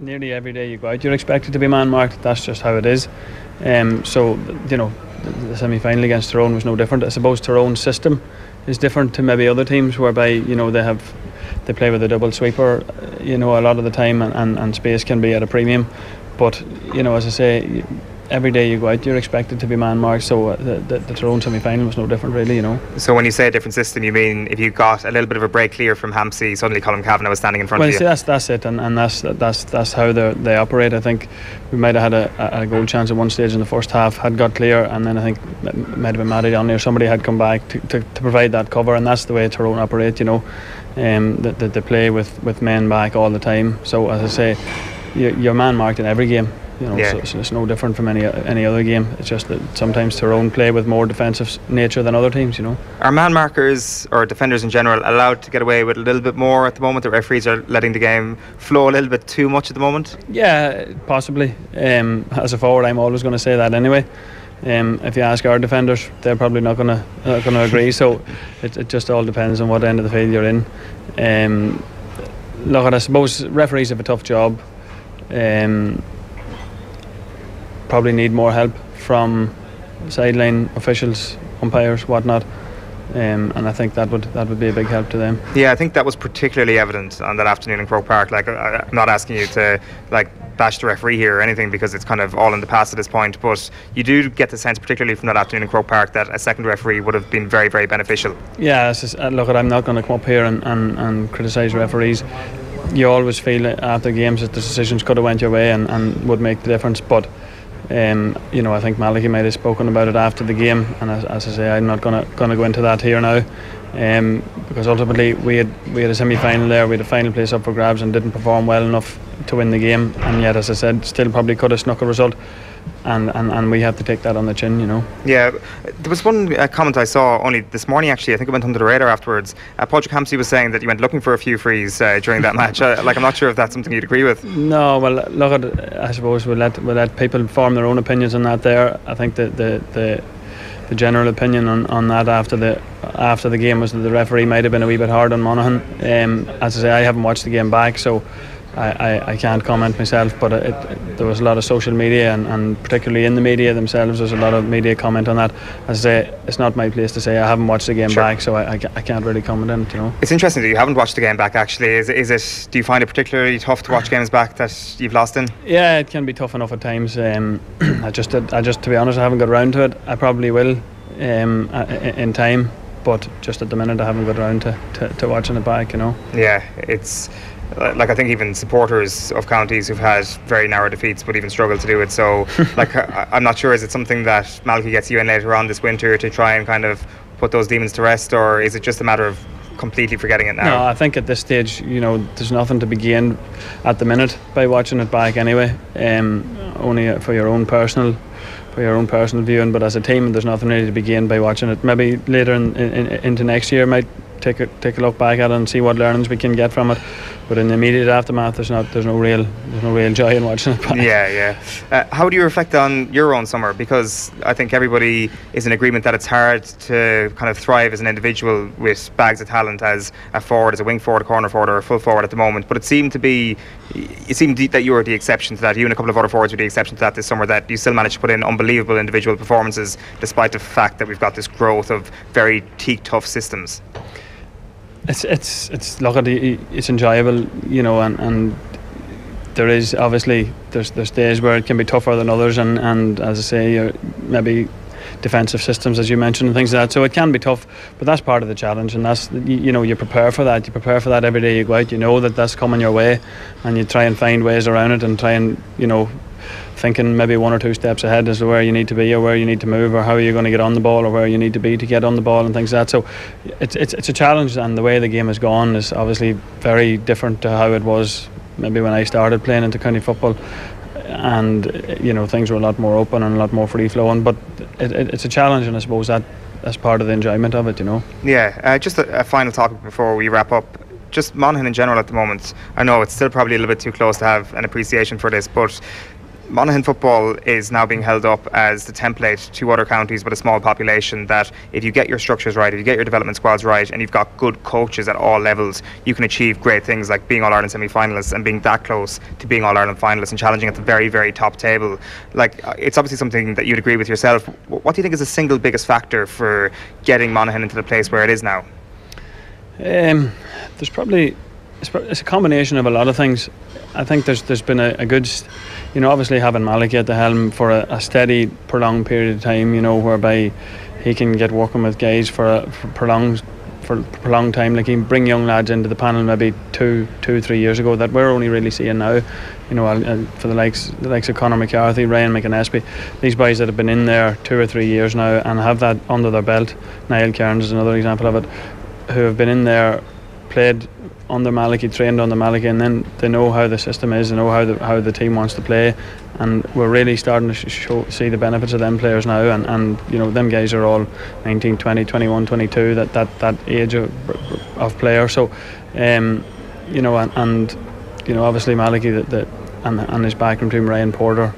nearly every day you go out, you're expected to be man marked. That's just how it is. So the semi-final against Tyrone was no different. I suppose Tyrone's system is different to maybe other teams, whereby they play with a double sweeper, a lot of the time, and space can be at a premium. But as I say, every day you go out, you're expected to be man marked. So the Tyrone semi-final was no different, really. So when you say a different system, you mean if you got a little bit of a break clear from Hampsey, suddenly Colin Kavanagh was standing in front of you? Well, that's it, and that's how they operate. I think we might have had a goal chance at one stage in the first half, had got clear, and then I think it might have been Matty Donnelly or somebody had come back to provide that cover, and that's the way Tyrone operate. That they play with men back all the time. So as I say, you're man marked in every game. So it's no different from any other game. It's just that sometimes Tyrone play with more defensive nature than other teams. Are man markers or defenders in general allowed to get away with a little bit more at the moment? The referees are letting the game flow a little bit too much at the moment. Yeah, possibly. As a forward, I'm always going to say that anyway. If you ask our defenders, they're probably not going to agree. So it just all depends on what end of the field you're in. Look, I suppose referees have a tough job. Probably need more help from sideline officials, umpires, whatnot, and I think that would be a big help to them. Yeah, I think that was particularly evident on that afternoon in Croke Park. I'm not asking you to bash the referee here or anything, because it's kind of all in the past at this point, but you do get the sense, particularly from that afternoon in Croke Park, that a second referee would have been very, very beneficial. Yeah, look, I'm not going to come up here and criticise referees. You always feel after games that the decisions could have went your way and would make the difference, but I think Malachy might have spoken about it after the game, and as I say, I'm not going to go into that here now, because ultimately we had a semi-final there, we had a final place up for grabs and didn't perform well enough to win the game, and yet, as I said, still probably could have snuck a result, and we have to take that on the chin. Yeah, there was one comment I saw only this morning, actually. I think it went under the radar afterwards. Patrick Hampsey was saying that you went looking for a few frees during that match. I'm not sure if that's something you'd agree with. No, well, look, I suppose we'll let people form their own opinions on that there. I think the general opinion on that after the game was that the referee might have been a wee bit hard on Monaghan. As I say, I haven't watched the game back, so I can't comment myself, but there was a lot of social media and particularly in the media themselves, there's a lot of media comment on that. As I say, it's not my place to say. I haven't watched the game back, so I can't really comment on it. It's interesting that you haven't watched the game back, actually. Is it? Do you find it particularly tough to watch games back that you've lost in? Yeah, it can be tough enough at times. I just to be honest, I haven't got around to it. I probably will in time, but just at the minute I haven't got around to watching it back. Yeah, it's I think even supporters of counties who've had very narrow defeats would even struggle to do it. So I'm not sure, is it something that Malachy gets you in later on this winter to try and kind of put those demons to rest, or is it just a matter of completely forgetting it now? No, I think at this stage, there's nothing to be gained at the minute by watching it back anyway. Only for your own personal viewing, but as a team, there's nothing really to be gained by watching it. Maybe later into next year, might take a look back at it and see what learnings we can get from it. But in the immediate aftermath, there's no real joy in watching it back. Yeah. How do you reflect on your own summer? Because I think everybody is in agreement that it's hard to kind of thrive as an individual with bags of talent as a forward, as a wing forward, a corner forward, or a full forward at the moment. But it seemed that you were the exception to that. You and a couple of other forwards were the exception to that this summer. That you still managed to put in unbelievable individual performances, despite the fact that we've got this growth of very tough systems. It's enjoyable, and there is obviously there's days where it can be tougher than others, and as I say, maybe defensive systems, as you mentioned, and things like that. So it can be tough, but that's part of the challenge, and that's you prepare for that. You prepare for that every day you go out. You know that's coming your way, and you try and find ways around it, and try and thinking maybe one or two steps ahead as to where you need to be or where you need to move or how you're going to get on the ball or where you need to be to get on the ball and things like that. So it's a challenge, and the way the game has gone is obviously very different to how it was maybe when I started playing into county football, and things were a lot more open and a lot more free flowing, but it's a challenge, and I suppose that's part of the enjoyment of it. Yeah, just a final topic before we wrap up. Just Monaghan in general at the moment. I know it's still probably a little bit too close to have an appreciation for this, but Monaghan football is now being held up as the template to other counties with a small population, that if you get your structures right, if you get your development squads right, and you've got good coaches at all levels, you can achieve great things like being All-Ireland semi-finalists and being that close to being All-Ireland finalists and challenging at the very, very top table. Like, it's obviously something that you'd agree with yourself. What do you think is the single biggest factor for getting Monaghan into the place where it is now? There's probably it's a combination of a lot of things. I think there's been a good, obviously having Malachy at the helm for a steady, prolonged period of time, whereby he can get working with guys for prolonged time. Like, he can bring young lads into the panel maybe 2-3 years ago that we're only really seeing now. For the likes of Conor McCarthy, Ryan McInnesby, these boys that have been in there 2 or 3 years now and have that under their belt. Niall Cairns is another example of it, who have been in there, played under Malachy, trained under Malachy, and then they know how the system is, they know how the team wants to play, and we're really starting to see the benefits of them players now, and them guys are all 19, 20, 21, 22, that age of player. So obviously Malachy and his backroom team, Ryan Porter,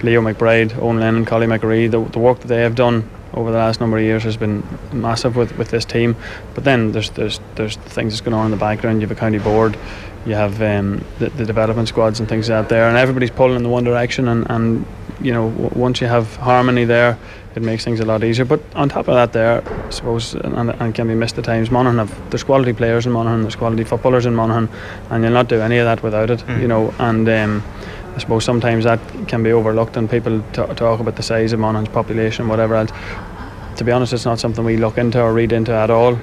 Leo McBride, Eoin Lennon, Collie McRae, the work that they have done over the last number of years has been massive with this team. But then there's things that's going on in the background. You have a county board, you have the development squads and things out there, and everybody's pulling in the one direction, and once you have harmony there, it makes things a lot easier. But on top of that there, I suppose, and it can be missed at times, Monaghan there's quality players in Monaghan, there's quality footballers in Monaghan, and you'll not do any of that without it. And I suppose sometimes that can be overlooked, and people talk about the size of Monaghan's population, whatever else. To be honest, it's not something we look into or read into at all.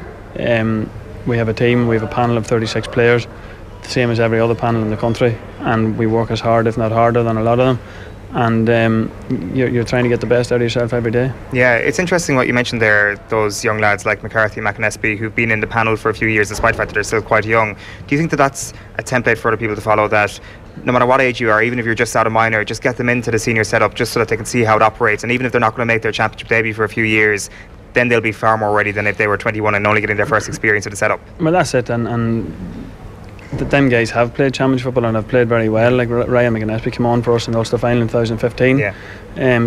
We have a team, we have a panel of 36 players, the same as every other panel in the country, and we work as hard, if not harder, than a lot of them. And you're trying to get the best out of yourself every day. Yeah, it's interesting what you mentioned there, those young lads like McCarthy, McInnesby, who've been in the panel for a few years despite the fact that they're still quite young. Do you think that that's a template for other people to follow, that no matter what age you are, even if you're just out of minor, just get them into the senior setup just so that they can see how it operates, and even if they're not going to make their championship debut for a few years, then they'll be far more ready than if they were 21 and only getting their first experience of the setup? Well, that's it, and them guys have played championship football and have played very well. Like Ryan McInnesby came on for us in the Ulster final in 2015.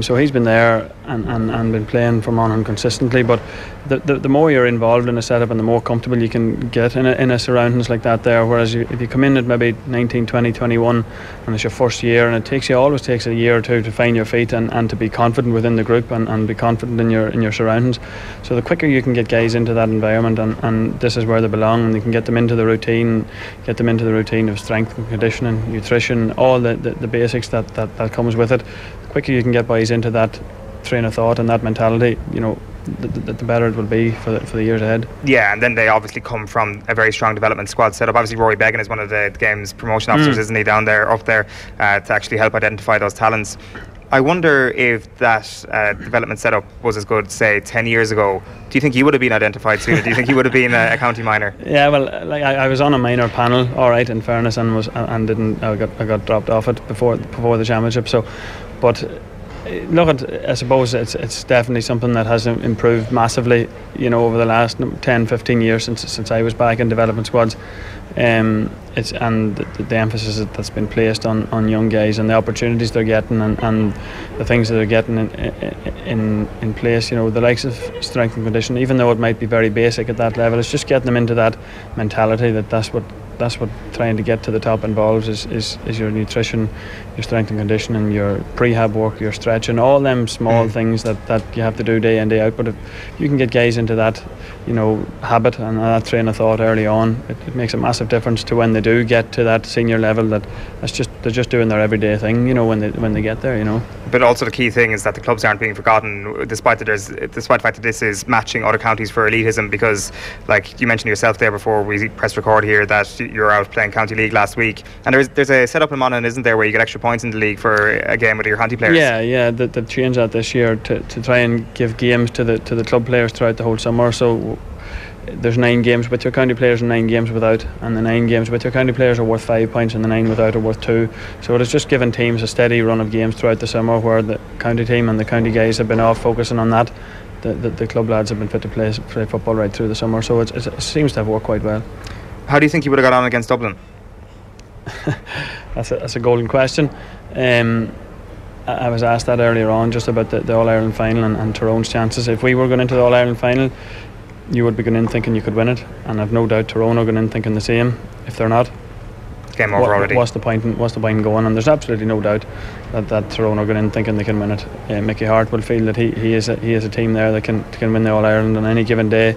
So he's been there and been playing for Monaghan consistently. But the more you're involved in a setup and the more comfortable you can get in a surroundings like that there, whereas if you come in at maybe 19, 20, 21 and it's your first year, and it always takes a year or two to find your feet and to be confident within the group and be confident in your surroundings. So the quicker you can get guys into that environment, and this is where they belong, and you can get them into the routine, of strength and conditioning, nutrition, all the basics that comes with it. The quicker you can get boys into that train of thought and that mentality, the better it will be for the years ahead. Yeah, and then they obviously come from a very strong development squad setup. Obviously Rory Beggan is one of the game's promotion officers, isn't he, up there to actually help identify those talents. I wonder if that development setup was as good, say, 10 years ago. Do you think he would have been identified sooner? Do you think he would have been a county minor? Yeah, well, like I was on a minor panel, all right, in fairness, and I got dropped off it before the championship. So, but look, I suppose it's definitely something that has improved massively, over the last 10-15 years since I was back in development squads. The emphasis that's been placed on young guys and the opportunities they're getting and the things that they're getting in place. The likes of strength and conditioning, even though it might be very basic at that level, it's just getting them into that mentality that's what trying to get to the top involves, is your nutrition, your strength and conditioning, your prehab work, your stretching, all them small things that you have to do day in, day out. But if you can get guys into that habit and that train of thought early on, it makes a massive difference to when they do get to that senior level, they're just doing their everyday thing, when they get there, But also the key thing is that the clubs aren't being forgotten, despite the fact that this is matching other counties for elitism, because, like you mentioned yourself there before we press record here, that you're out playing county league last week, and there's a setup in Monaghan, isn't there, where you get extra points in the league for a game with your county players? Yeah, they've changed that this year to try and give games to the club players throughout the whole summer. So there's 9 games with your county players and 9 games without, and the 9 games with your county players are worth 5 points and the 9 without are worth 2. So it has just given teams a steady run of games throughout the summer, where the county team and the county guys have been off focusing on that. The club lads have been fit to play football right through the summer, so it seems to have worked quite well. How do you think you would have got on against Dublin? That's a golden question. I was asked that earlier on, just about the All-Ireland final and Tyrone's chances. If we were going into the All-Ireland final, you would be going in thinking you could win it, and I've no doubt Tyrone are going in thinking the same. If they're not, game over already. What's the point in going? And there's absolutely no doubt that Tyrone are going in thinking they can win it. Mickey Hart will feel that he is a team there that can win the All-Ireland on any given day.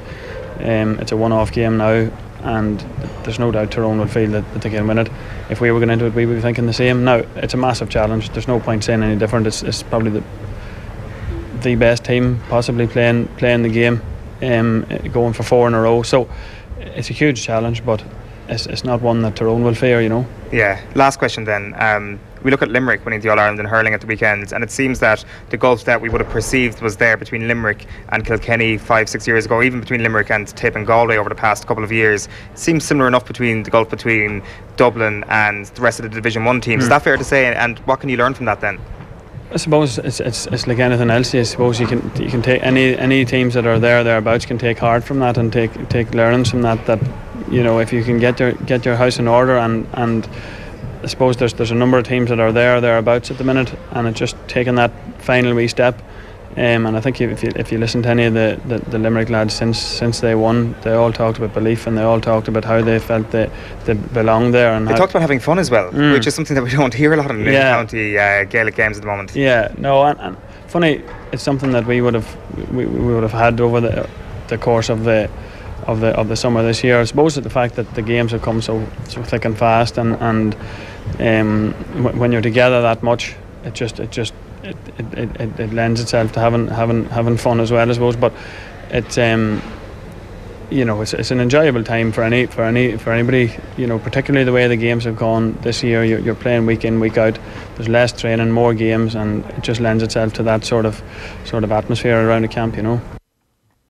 It's a one-off game now, and there's no doubt Tyrone will feel that they can win it. If we were going into it, we would be thinking the same. Now, it's a massive challenge. There's no point saying any different. It's probably the best team possibly playing the game, going for 4 in a row. So it's a huge challenge, but it's not one that Tyrone will fear, you know. Yeah. Last question then. We look at Limerick winning the All-Ireland in hurling at the weekend, and it seems that the gulf that we would have perceived was there between Limerick and Kilkenny 5-6 years ago, even between Limerick and Tip and Galway over the past couple of years, it seems similar enough between the gulf between Dublin and the rest of the Division 1 teams. Is that fair to say, and what can you learn from that then? I suppose it's like anything else. I suppose you can take any teams that are thereabouts can take heart from that and take learnings from that, you know, if you can get your house in order, and I suppose there's a number of teams that are thereabouts at the minute, and it's just taking that final wee step. And I think if you listen to any of the Limerick lads since they won, they all talked about belief, and they all talked about how they felt they belonged there. And they talked about having fun as well, which is something that we don't hear a lot in county Gaelic games at the moment. Yeah, no, and funny, it's something that we would have had over the course of the summer this year. I suppose that the fact that the games have come so thick and fast, and when you're together that much, it lends itself to having fun as well, I suppose. But it's you know, it's an enjoyable time for anybody, you know, particularly the way the games have gone this year. You're playing week in, week out. There's less training, more games, and it just lends itself to that sort of atmosphere around the camp, you know.